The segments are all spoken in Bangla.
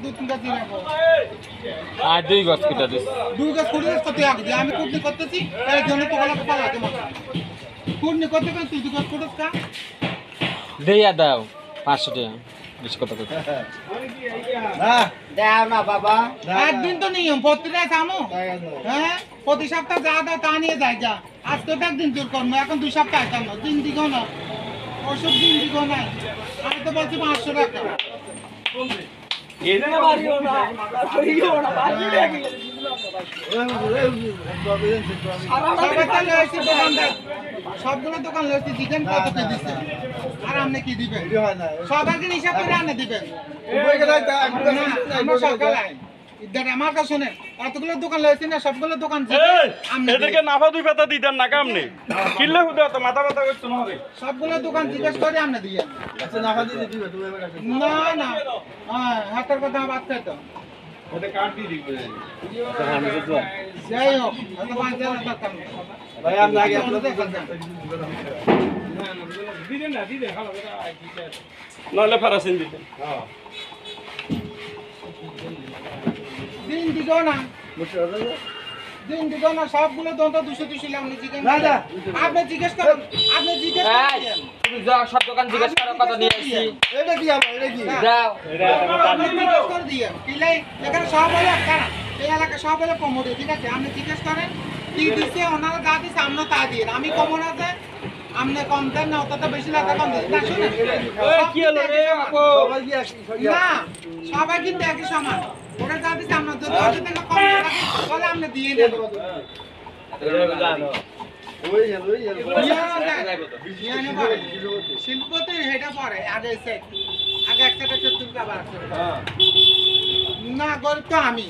2-3 গাছ দিয়ে রাখো। আর 2 গাছ কেটে দিস। 2 গাছ করে কত আগে দিয়ে আমি কুটনি করতেছি এর জন্য তো গলা পালা দেব। কুটনি করতে কেন তুই 2 গাছ করছ কা? দেইয়া দাও 500 টাকা। বেশি কথা কই। না দাও না বাবা। একদিন তো নিয়ম প্রতিদিন আমো। হ্যাঁ প্রতি সপ্তাহ যা দাও তা নিয়ে যাই যা। আজকে তো একদিন জোর করবো এখন 2 সপ্তাহ কেন 3 দিনও না। ওষুধ 3 দিনও নাই। আমি তো বলছি 500 টাকা। এনে মারিও না কইও না বাজি দেখি সবগুলো দোকান লইছি চিকেন কত কে দিচ্ছে আর আপনি কি দিবেন সবাইকে হিসাব করে আনে দিবেন আমার কাছে শুনে এতগুলো দোকান লইছি না সবগুলো দোকান এদেরকে নাফা 2 পাতা দিতেন না কামনে কিল্লে হুদা তো মাথা ব্যথা করছ না হবে সবগুলো দোকান জিজ্ঞেস করে আপনি দিয়ে আচ্ছা নাফা দিতে দিবে তুমি এবার না না হ্যাঁ হাতের কথা বাদ খাই তো ওটা কাট দিয়ে দিবে যাই হোক এত বাঁচতে না থাকতাম ভাই আপনি আগে দিদেন না দিদে ভালো নালে ফারাসিন দিতেন হ্যাঁ দিন দিগো না দিন দিগো না সবগুলো দন্ত 200 ছিল আপনি জিজ্ঞেস আপনি জিজ্ঞেস করেন আপনি জিজ্ঞেস করেন তুমি যাও সব দোকান জিজ্ঞেস করো কত নিয়ে আসি। এটা কি আমার এটা কি যাও। আপনি জিজ্ঞেস করে দিয়ে কিলাই এখানে সব হলো কারা এই এলাকা সব হলো কমোডি ঠিক আছে আপনি জিজ্ঞেস করেন কি দিছে ওনারা যা দিছে আমরা তা দিন আমি কমন আছে আমনে কম দেন না অতটা বেশি লাগা কম দিন না শুনুন কি হলো রে আপু সবাই কি না সবাই কিন্তু একই সমান ওরা যা দিছে আমরা যদি ওদের থেকে কম লাগে তাহলে আমরা দিয়ে নেব শিল্পতে হেটা পরে আগে সেট আগে একটা তুলকা বার করে না গরিব তো আমি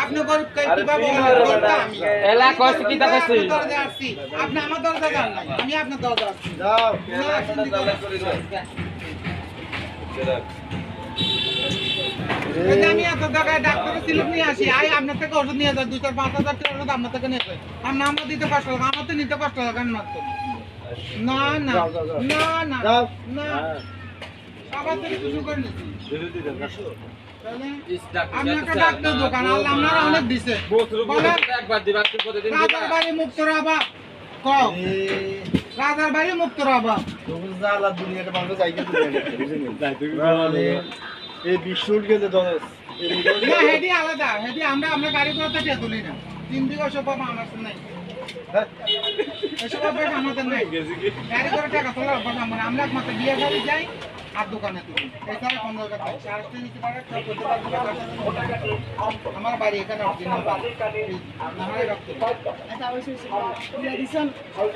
আপনি গরিব কিভাবে গরিব তো আমি এলা কইছি কি তা কইছি দরজা আসছি আপনি আমার দরজা যান নাই আমি আপনার দরজা আসছি যাও না চিন্তা করেন আমি এত টাকায় ডাক্তারের স্লিপ নিয়ে আসি আই আপনার থেকে ওষুধ নিয়ে যাই 2-5,000 টাকা ওষুধ আপনার থেকে নিয়ে যাই আর না আমরা দিতে কষ্ট লাগে আমার তো নিতে কষ্ট লাগে মাত্র না না না না না সবার থেকে শুরু করে নিচ্ছি আপনাকে ডাক্তার দোকান আল্লাহ আপনারা অনেক দিছে বলেন একবার দিবা প্রতিদিন দিবা রাজার বাড়ি মুক্তর অভাব কও রাজার বাড়ি মুক্তর অভাব জালা দুনিয়াটা মানুষ যাইতে দিবে এই বিশুট গেলে দরস না হেডি আলাদা হেডি আমরা আমরা গাড়ি করতে দিয়ে তুলি না 3 দিকে সব আমার নাই এসব ব্যাপার আমাদের নাই গাড়ি করে টাকা তোলা আমরা আমরা একমাত্র বিয়ে গাড়ি যাই আর দোকানে তুলি এছাড়া কোনো কথা নাই সারাস্তে নিতে পারে সব করতে পারবে আমার বাড়ি এখানে অরিজিনাল বাড়ি নামারে রাখতে এটা অবশ্যই দিয়া দিছেন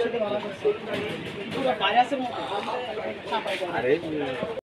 সেটা ভালো করছে পুরো বাইরে আছে মতো আরে